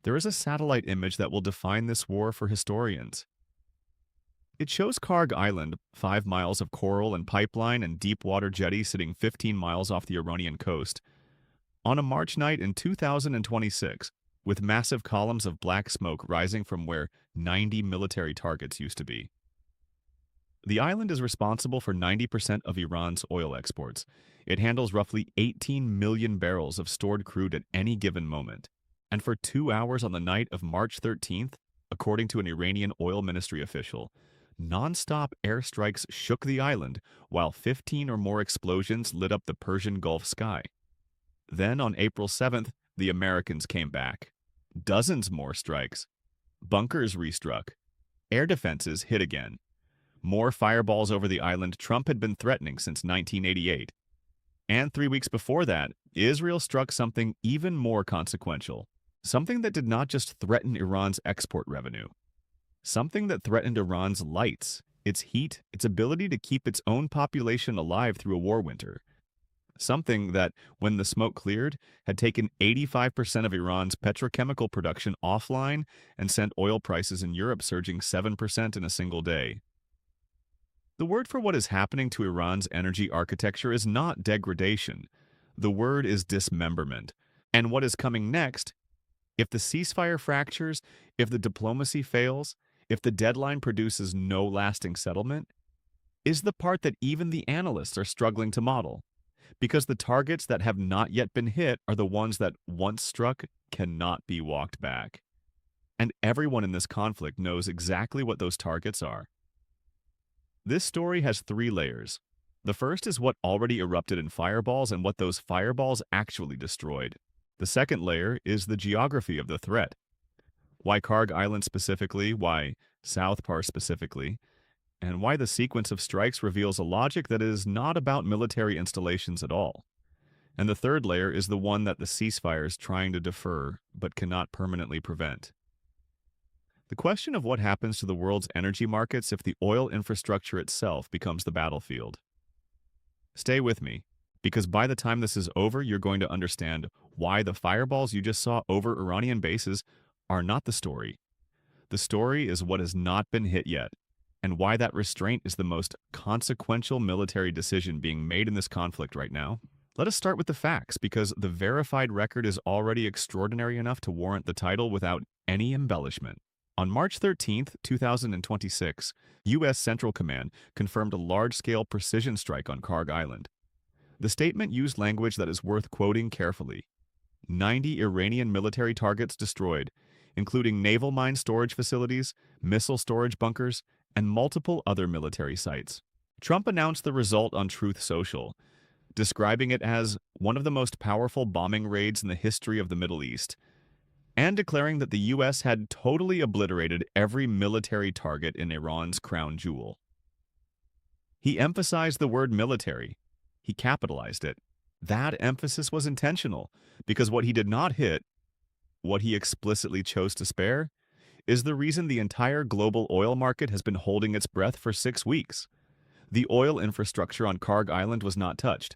There is a satellite image that will define this war for historians. It shows Karg Island, 5 miles of coral and pipeline and deep water jetty sitting 15 miles off the Iranian coast, on a March night in 2026, with massive columns of black smoke rising from where 90 military targets used to be. The island is responsible for 90% of Iran's oil exports. It handles roughly 18 million barrels of stored crude at any given moment. And for 2 hours on the night of March 13th, according to an Iranian oil ministry official, non-stop airstrikes shook the island while 15 or more explosions lit up the Persian Gulf sky. Then on April 7th, the Americans came back. Dozens more strikes. Bunkers restruck. Air defenses hit again. More fireballs over the island Trump had been threatening since 1988. And 3 weeks before that, Israel struck something even more consequential. Something that did not just threaten Iran's export revenue. Something that threatened Iran's lights, its heat, its ability to keep its own population alive through a war winter. Something that, when the smoke cleared, had taken 85% of Iran's petrochemical production offline and sent oil prices in Europe surging 7% in a single day. The word for what is happening to Iran's energy architecture is not degradation. The word is dismemberment. And what is coming next, if the ceasefire fractures, if the diplomacy fails, if the deadline produces no lasting settlement, is the part that even the analysts are struggling to model. Because the targets that have not yet been hit are the ones that, once struck, cannot be walked back. And everyone in this conflict knows exactly what those targets are. This story has 3 layers. The first is what already erupted in fireballs and what those fireballs actually destroyed. The second layer is the geography of the threat. Why Karg Island specifically, why South Pars specifically, and why the sequence of strikes reveals a logic that is not about military installations at all. And the third layer is the one that the ceasefire is trying to defer but cannot permanently prevent. The question of what happens to the world's energy markets if the oil infrastructure itself becomes the battlefield. Stay with me, because by the time this is over, you're going to understand why the fireballs you just saw over Iranian bases are not the story. The story is what has not been hit yet, and why that restraint is the most consequential military decision being made in this conflict right now. Let us start with the facts, because the verified record is already extraordinary enough to warrant the title without any embellishment. On March 13, 2026, U.S. Central Command confirmed a large-scale precision strike on Karg Island. The statement used language that is worth quoting carefully. 90 Iranian military targets destroyed, including naval mine storage facilities, missile storage bunkers, and multiple other military sites. Trump announced the result on Truth Social, describing it as one of the most powerful bombing raids in the history of the Middle East, and declaring that the U.S. had totally obliterated every military target in Iran's crown jewel. He emphasized the word military. He capitalized it. That emphasis was intentional, because what he did not hit, what he explicitly chose to spare, is the reason the entire global oil market has been holding its breath for 6 weeks. The oil infrastructure on Karg Island was not touched.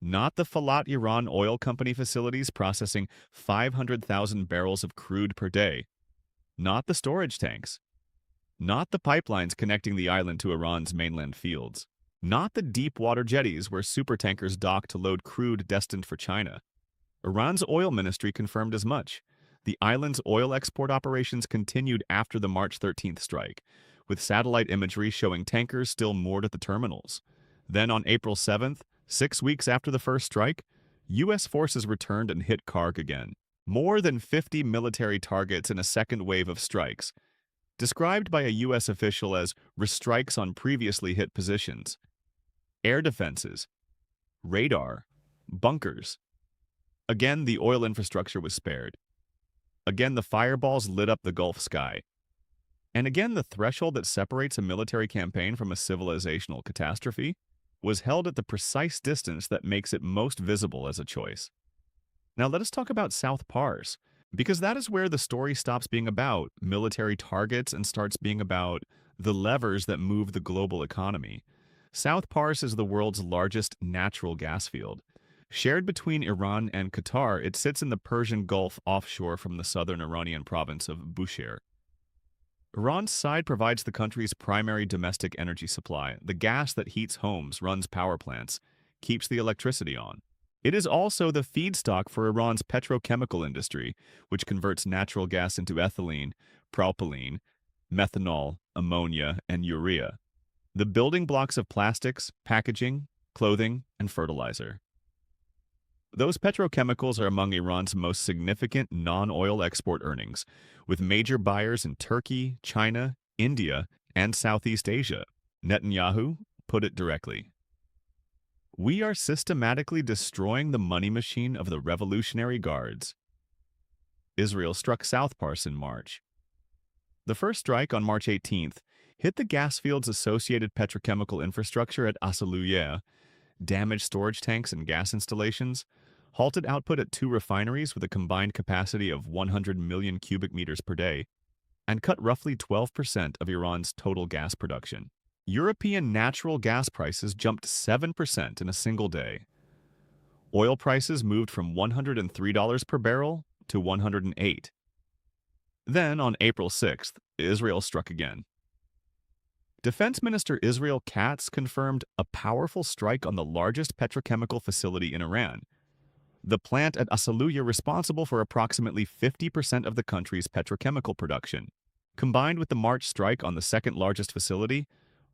Not the Falat Iran Oil Company facilities processing 500,000 barrels of crude per day. Not the storage tanks. Not the pipelines connecting the island to Iran's mainland fields. Not the deep water jetties where supertankers dock to load crude destined for China. Iran's oil ministry confirmed as much. The island's oil export operations continued after the March 13th strike, with satellite imagery showing tankers still moored at the terminals. Then on April 7th, 6 weeks after the first strike, U.S. forces returned and hit Karg again. More than 50 military targets in a second wave of strikes, described by a U.S. official as restrikes on previously hit positions. Air defenses, radar, bunkers. Again, the oil infrastructure was spared. Again, the fireballs lit up the Gulf sky. And again, the threshold that separates a military campaign from a civilizational catastrophe was held at the precise distance that makes it most visible as a choice. Now let us talk about South Pars, because that is where the story stops being about military targets and starts being about the levers that move the global economy. South Pars is the world's largest natural gas field, Shared between Iran and Qatar, it sits in the Persian Gulf offshore from the southern Iranian province of Bushehr. Iran's side provides the country's primary domestic energy supply. The gas that heats homes, runs power plants, keeps the electricity on. It is also the feedstock for Iran's petrochemical industry, which converts natural gas into ethylene, propylene, methanol, ammonia, and urea, the building blocks of plastics, packaging, clothing, and fertilizer. Those petrochemicals are among Iran's most significant non-oil export earnings, with major buyers in Turkey, China, India, and Southeast Asia. Netanyahu put it directly. We are systematically destroying the money machine of the Revolutionary Guards. Israel struck South Pars in March. The first strike on March 18th hit the gas field's associated petrochemical infrastructure at Asaluyer, damaged storage tanks and gas installations, halted output at 2 refineries with a combined capacity of 100 million cubic meters per day, and cut roughly 12% of Iran's total gas production. European natural gas prices jumped 7% in a single day. Oil prices moved from $103 per barrel to $108. Then, on April 6th, Israel struck again. Defense Minister Israel Katz confirmed a powerful strike on the largest petrochemical facility in Iran, the plant at Asaluyer responsible for approximately 50% of the country's petrochemical production. Combined with the March strike on the second largest facility,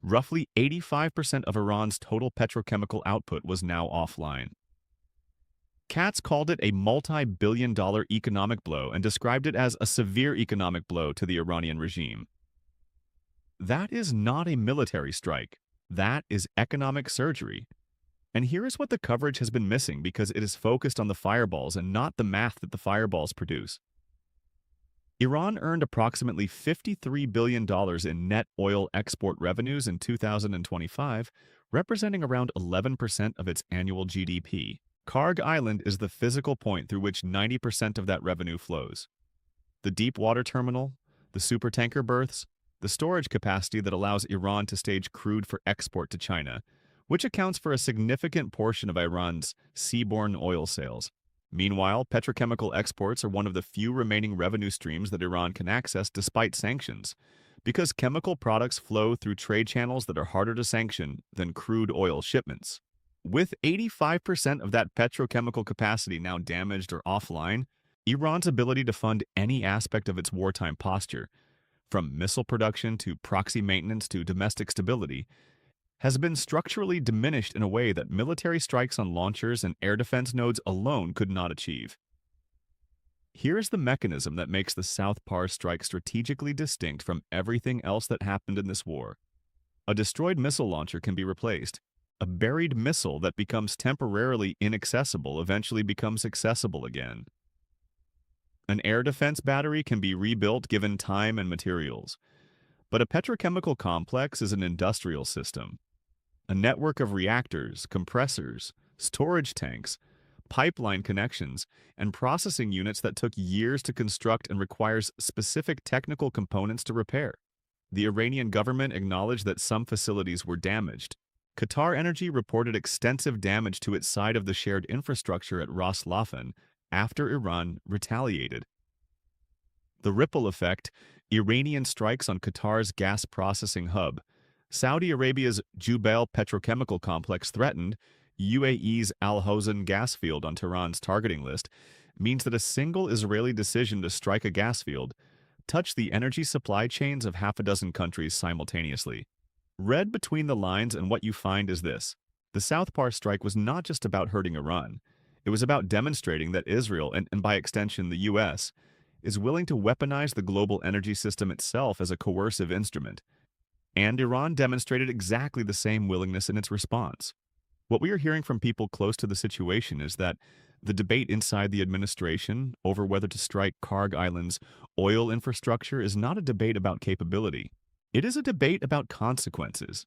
roughly 85% of Iran's total petrochemical output was now offline. Katz called it a multi-billion-dollar economic blow and described it as a severe economic blow to the Iranian regime. That is not a military strike. That is economic surgery. And here is what the coverage has been missing because it is focused on the fireballs and not the math that the fireballs produce. Iran earned approximately $53 billion in net oil export revenues in 2025, representing around 11% of its annual GDP. Karg Island is the physical point through which 90% of that revenue flows. The deep water terminal, the supertanker berths, the storage capacity that allows Iran to stage crude for export to China, which accounts for a significant portion of Iran's seaborne oil sales. Meanwhile, petrochemical exports are one of the few remaining revenue streams that Iran can access despite sanctions, because chemical products flow through trade channels that are harder to sanction than crude oil shipments. With 85% of that petrochemical capacity now damaged or offline, Iran's ability to fund any aspect of its wartime posture, from missile production to proxy maintenance to domestic stability, has been structurally diminished in a way that military strikes on launchers and air defense nodes alone could not achieve. Here's the mechanism that makes the South Pars strike strategically distinct from everything else that happened in this war. A destroyed missile launcher can be replaced. A buried missile that becomes temporarily inaccessible eventually becomes accessible again. An air defense battery can be rebuilt given time and materials. But a petrochemical complex is an industrial system. A network of reactors, compressors, storage tanks, pipeline connections, and processing units that took years to construct and requires specific technical components to repair. The Iranian government acknowledged that some facilities were damaged. Qatar Energy reported extensive damage to its side of the shared infrastructure at Ras Laffan after Iran retaliated. The ripple effect, Iranian strikes on Qatar's gas processing hub, Saudi Arabia's Jubail petrochemical complex threatened, UAE's Al Hosn gas field on Tehran's targeting list, means that a single Israeli decision to strike a gas field touched the energy supply chains of half a dozen countries simultaneously. Read between the lines, and what you find is this. The South Pars strike was not just about hurting Iran. It was about demonstrating that Israel, and by extension the U.S., is willing to weaponize the global energy system itself as a coercive instrument. And Iran demonstrated exactly the same willingness in its response. What we are hearing from people close to the situation is that the debate inside the administration over whether to strike Karg Island's oil infrastructure is not a debate about capability. It is a debate about consequences.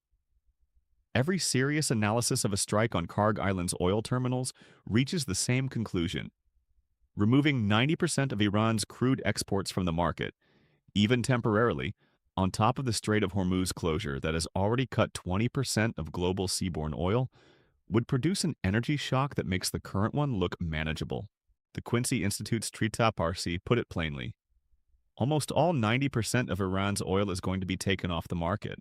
Every serious analysis of a strike on Karg Island's oil terminals reaches the same conclusion. Removing 90% of Iran's crude exports from the market, even temporarily, on top of the Strait of Hormuz closure that has already cut 20% of global seaborne oil, would produce an energy shock that makes the current one look manageable. The Quincy Institute's Trita Parsi put it plainly. Almost all 90% of Iran's oil is going to be taken off the market.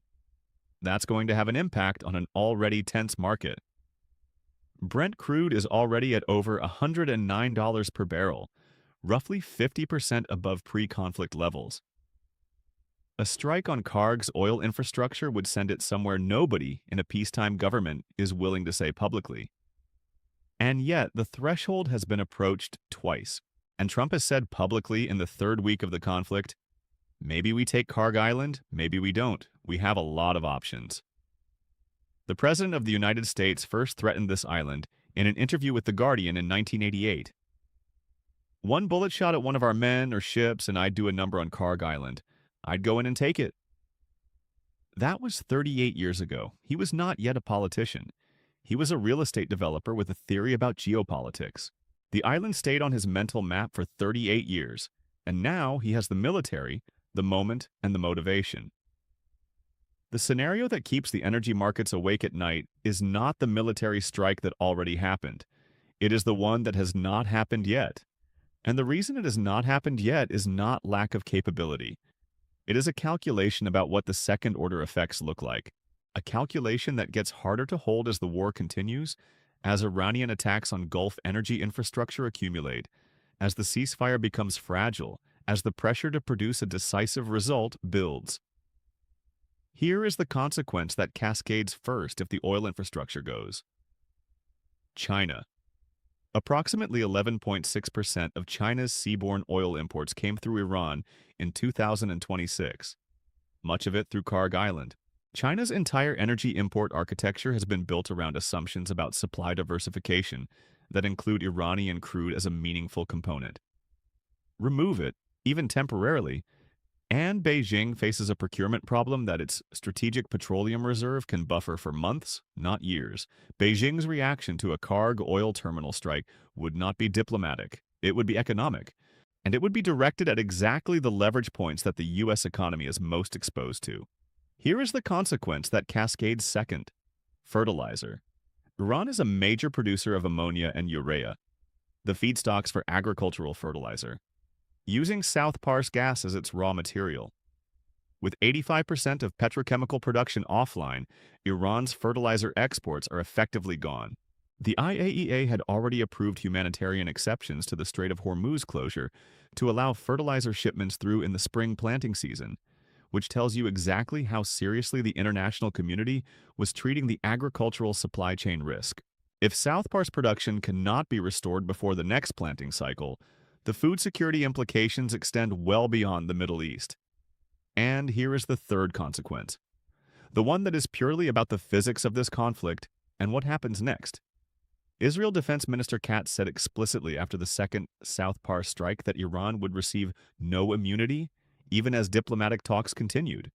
That's going to have an impact on an already tense market. Brent crude is already at over $109 per barrel, roughly 50% above pre-conflict levels. A strike on Karg's oil infrastructure would send it somewhere nobody in a peacetime government is willing to say publicly. And yet, the threshold has been approached twice, and Trump has said publicly in the third week of the conflict, maybe we take Karg Island, maybe we don't. We have a lot of options. The President of the United States first threatened this island in an interview with The Guardian in 1988. One bullet shot at one of our men or ships and I'd do a number on Karg Island. I'd go in and take it. That was 38 years ago. He was not yet a politician. He was a real estate developer with a theory about geopolitics. The island stayed on his mental map for 38 years, and now he has the military, the moment, and the motivation. The scenario that keeps the energy markets awake at night is not the military strike that already happened. It is the one that has not happened yet. And the reason it has not happened yet is not lack of capability. It is a calculation about what the second-order effects look like. A calculation that gets harder to hold as the war continues, as Iranian attacks on Gulf energy infrastructure accumulate, as the ceasefire becomes fragile, as the pressure to produce a decisive result builds. Here is the consequence that cascades first if the oil infrastructure goes. China. Approximately 11.6% of China's seaborne oil imports came through Iran in 2026, much of it through Karg Island. China's entire energy import architecture has been built around assumptions about supply diversification that include Iranian crude as a meaningful component. Remove it, even temporarily, and Beijing faces a procurement problem that its strategic petroleum reserve can buffer for months, not years. Beijing's reaction to a Karg oil terminal strike would not be diplomatic, it would be economic, and it would be directed at exactly the leverage points that the U.S. economy is most exposed to. Here is the consequence that cascades second. Fertilizer. Iran is a major producer of ammonia and urea, the feedstocks for agricultural fertilizer, using South Pars gas as its raw material. With 85% of petrochemical production offline, Iran's fertilizer exports are effectively gone. The IAEA had already approved humanitarian exceptions to the Strait of Hormuz closure to allow fertilizer shipments through in the spring planting season, which tells you exactly how seriously the international community was treating the agricultural supply chain risk. If South Pars production cannot be restored before the next planting cycle, the food security implications extend well beyond the Middle East. And here is the third consequence, the one that is purely about the physics of this conflict and what happens next. Israel Defense Minister Katz said explicitly after the second South Pars strike that Iran would receive no immunity, even as diplomatic talks continued.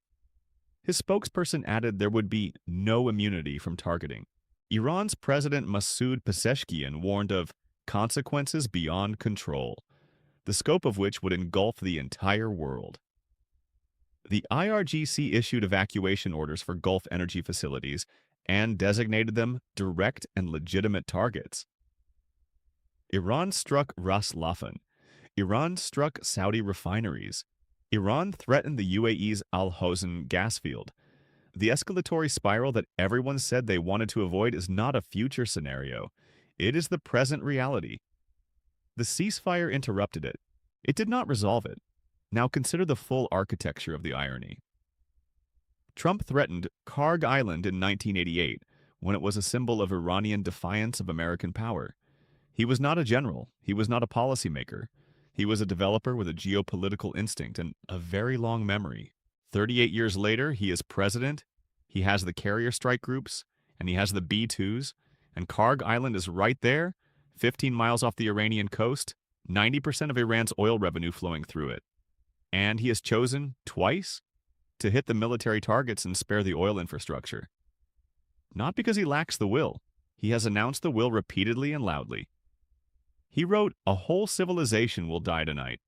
His spokesperson added there would be no immunity from targeting. Iran's President Masoud Pezeshkian warned of consequences beyond control, the scope of which would engulf the entire world. The IRGC issued evacuation orders for Gulf energy facilities and designated them direct and legitimate targets. Iran struck Ras Laffan. Iran struck Saudi refineries. Iran threatened the UAE's Al Hosn gas field. The escalatory spiral that everyone said they wanted to avoid is not a future scenario. It is the present reality. The ceasefire interrupted it. It did not resolve it. Now consider the full architecture of the irony. Trump threatened Karg Island in 1988 when it was a symbol of Iranian defiance of American power. He was not a general. He was not a policymaker. He was a developer with a geopolitical instinct and a very long memory. 38 years later, he is president, he has the carrier strike groups, and he has the B-2s, and Karg Island is right there, 15 miles off the Iranian coast, 90% of Iran's oil revenue flowing through it. And he has chosen, twice, to hit the military targets and spare the oil infrastructure. Not because he lacks the will. He has announced the will repeatedly and loudly. He wrote, "A whole civilization will die tonight."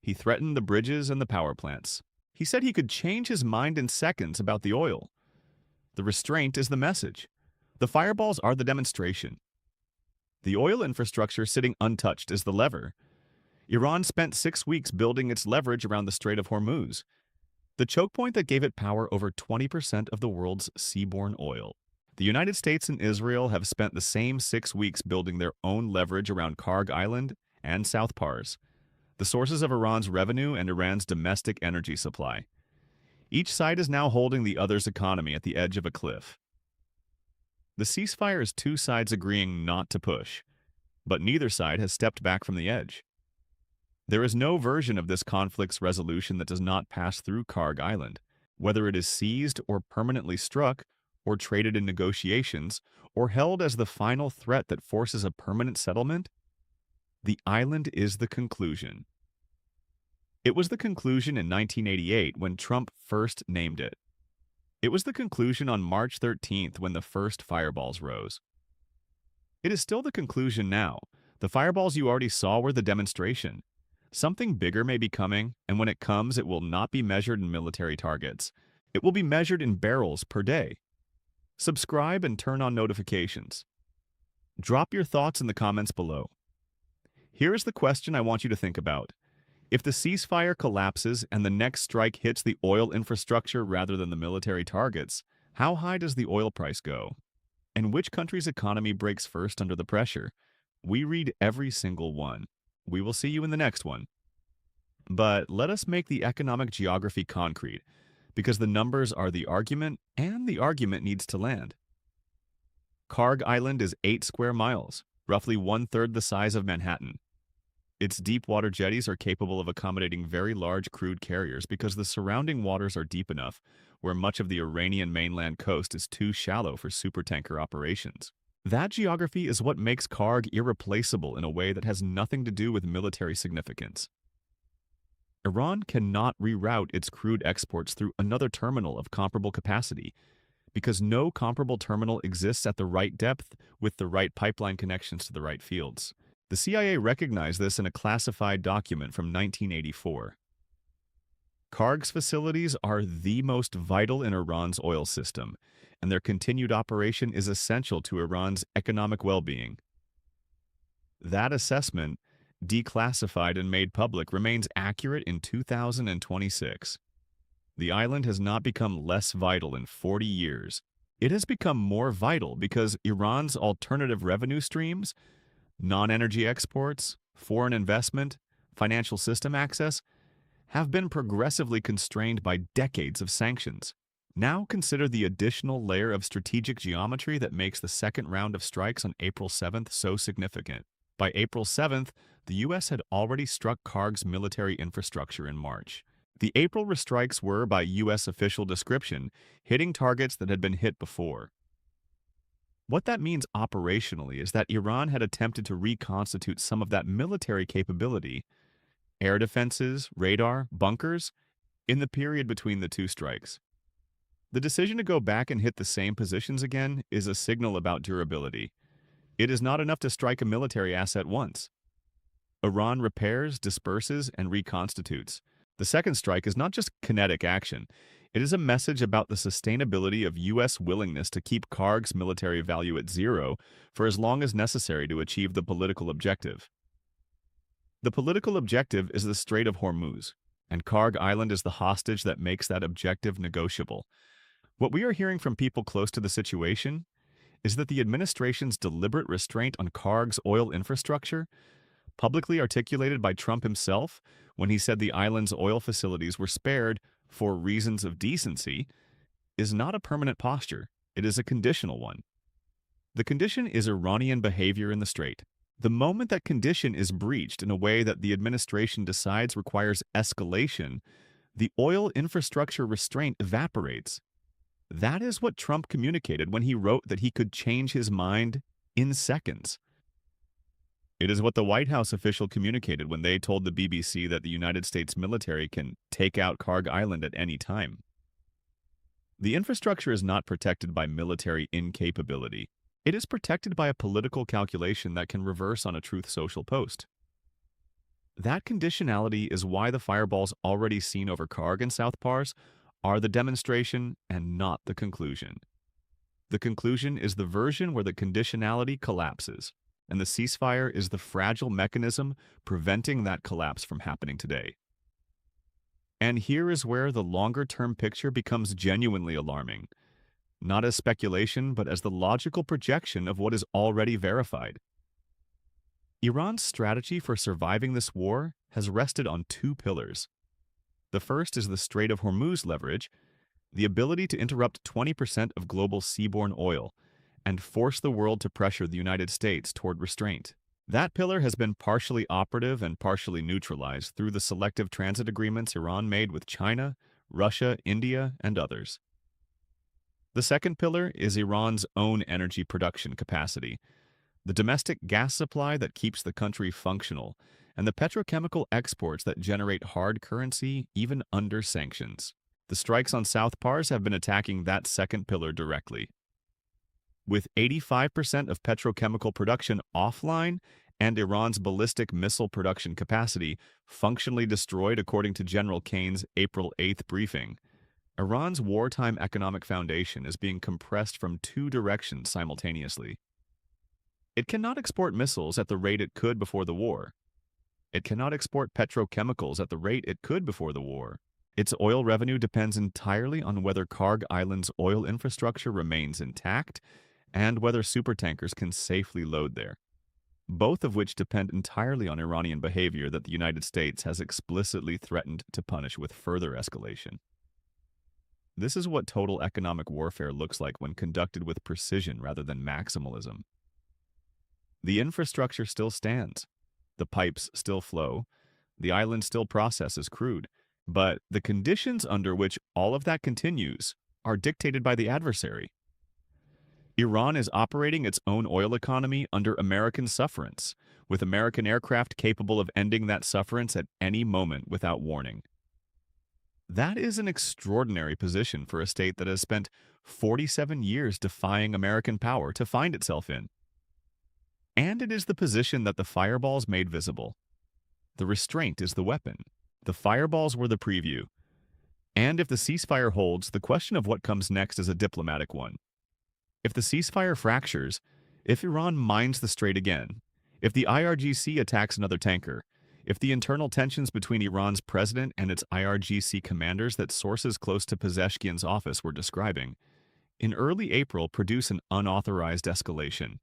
He threatened the bridges and the power plants. He said he could change his mind in seconds about the oil. The restraint is the message. The fireballs are the demonstration. The oil infrastructure sitting untouched is the lever. Iran spent 6 weeks building its leverage around the Strait of Hormuz, the choke point that gave it power over 20% of the world's seaborne oil. The United States and Israel have spent the same 6 weeks building their own leverage around Karg Island and South Pars, the sources of Iran's revenue and Iran's domestic energy supply. Each side is now holding the other's economy at the edge of a cliff. The ceasefire is two sides agreeing not to push, but neither side has stepped back from the edge. There is no version of this conflict's resolution that does not pass through Karg Island, whether it is seized or permanently struck, or traded in negotiations, or held as the final threat that forces a permanent settlement. The island is the conclusion. It was the conclusion in 1988 when Trump first named it. It was the conclusion on March 13th when the first fireballs rose. It is still the conclusion now. The fireballs you already saw were the demonstration. Something bigger may be coming, and when it comes, it will not be measured in military targets. It will be measured in barrels per day. Subscribe and turn on notifications. Drop your thoughts in the comments below. Here is the question I want you to think about. If the ceasefire collapses and the next strike hits the oil infrastructure rather than the military targets, how high does the oil price go? And which country's economy breaks first under the pressure? We read every single one. We will see you in the next one. But let us make the economic geography concrete, because the numbers are the argument, and the argument needs to land. Karg Island is 8 square miles, roughly 1/3 the size of Manhattan. Its deep water jetties are capable of accommodating very large crude carriers because the surrounding waters are deep enough, where much of the Iranian mainland coast is too shallow for supertanker operations. That geography is what makes Karg irreplaceable in a way that has nothing to do with military significance. Iran cannot reroute its crude exports through another terminal of comparable capacity, because no comparable terminal exists at the right depth with the right pipeline connections to the right fields. The CIA recognized this in a classified document from 1984. Karg's facilities are the most vital in Iran's oil system, and their continued operation is essential to Iran's economic well-being. That assessment, declassified and made public, remains accurate in 2026. The island has not become less vital in 40 years. It has become more vital because Iran's alternative revenue streams, non-energy exports, foreign investment, financial system access, have been progressively constrained by decades of sanctions. Now consider the additional layer of strategic geometry that makes the second round of strikes on April 7th so significant. By April 7th, the U.S. had already struck Karg's military infrastructure in March. The April strikes were, by U.S. official description, hitting targets that had been hit before. What that means operationally is that Iran had attempted to reconstitute some of that military capability, air defenses, radar, bunkers, in the period between the two strikes. The decision to go back and hit the same positions again is a signal about durability. It is not enough to strike a military asset once. Iran repairs, disperses, and reconstitutes. The second strike is not just kinetic action. It is a message about the sustainability of U.S. willingness to keep Karg's military value at zero for as long as necessary to achieve the political objective. The political objective is the Strait of Hormuz, and Karg Island is the hostage that makes that objective negotiable. What we are hearing from people close to the situation is that the administration's deliberate restraint on Karg's oil infrastructure, publicly articulated by Trump himself when he said the island's oil facilities were spared for reasons of decency, is not a permanent posture. It is a conditional one. The condition is Iranian behavior in the strait. The moment that condition is breached in a way that the administration decides requires escalation, the oil infrastructure restraint evaporates. That is what Trump communicated when he wrote that he could change his mind in seconds. It is what the White House official communicated when they told the BBC that the United States military can take out Karg Island at any time. The infrastructure is not protected by military incapability. It is protected by a political calculation that can reverse on a Truth Social post. That conditionality is why the fireballs already seen over Karg and South Pars are the demonstration and not the conclusion. The conclusion is the version where the conditionality collapses, and the ceasefire is the fragile mechanism preventing that collapse from happening today. And here is where the longer-term picture becomes genuinely alarming, not as speculation, but as the logical projection of what is already verified. Iran's strategy for surviving this war has rested on two pillars. The first is the Strait of Hormuz leverage, the ability to interrupt 20% of global seaborne oil and force the world to pressure the United States toward restraint. That pillar has been partially operative and partially neutralized through the selective transit agreements Iran made with China, Russia, India, and others. The second pillar is Iran's own energy production capacity, the domestic gas supply that keeps the country functional, and the petrochemical exports that generate hard currency even under sanctions. The strikes on South Pars have been attacking that second pillar directly. With 85% of petrochemical production offline and Iran's ballistic missile production capacity functionally destroyed according to General Kane's April 8th briefing, Iran's wartime economic foundation is being compressed from two directions simultaneously. It cannot export missiles at the rate it could before the war. It cannot export petrochemicals at the rate it could before the war. Its oil revenue depends entirely on whether Karg Island's oil infrastructure remains intact and whether supertankers can safely load there, both of which depend entirely on Iranian behavior that the United States has explicitly threatened to punish with further escalation. This is what total economic warfare looks like when conducted with precision rather than maximalism. The infrastructure still stands, the pipes still flow, the island still processes crude, but the conditions under which all of that continues are dictated by the adversary. Iran is operating its own oil economy under American sufferance, with American aircraft capable of ending that sufferance at any moment without warning. That is an extraordinary position for a state that has spent 47 years defying American power to find itself in. And it is the position that the fireballs made visible. The restraint is the weapon. The fireballs were the preview. And if the ceasefire holds, the question of what comes next is a diplomatic one. If the ceasefire fractures, if Iran mines the strait again, if the IRGC attacks another tanker, if the internal tensions between Iran's president and its IRGC commanders that sources close to Pezeshkian's office were describing, in early April produce an unauthorized escalation,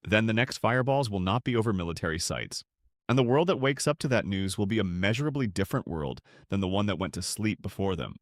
then the next fireballs will not be over military sites. And the world that wakes up to that news will be a measurably different world than the one that went to sleep before them.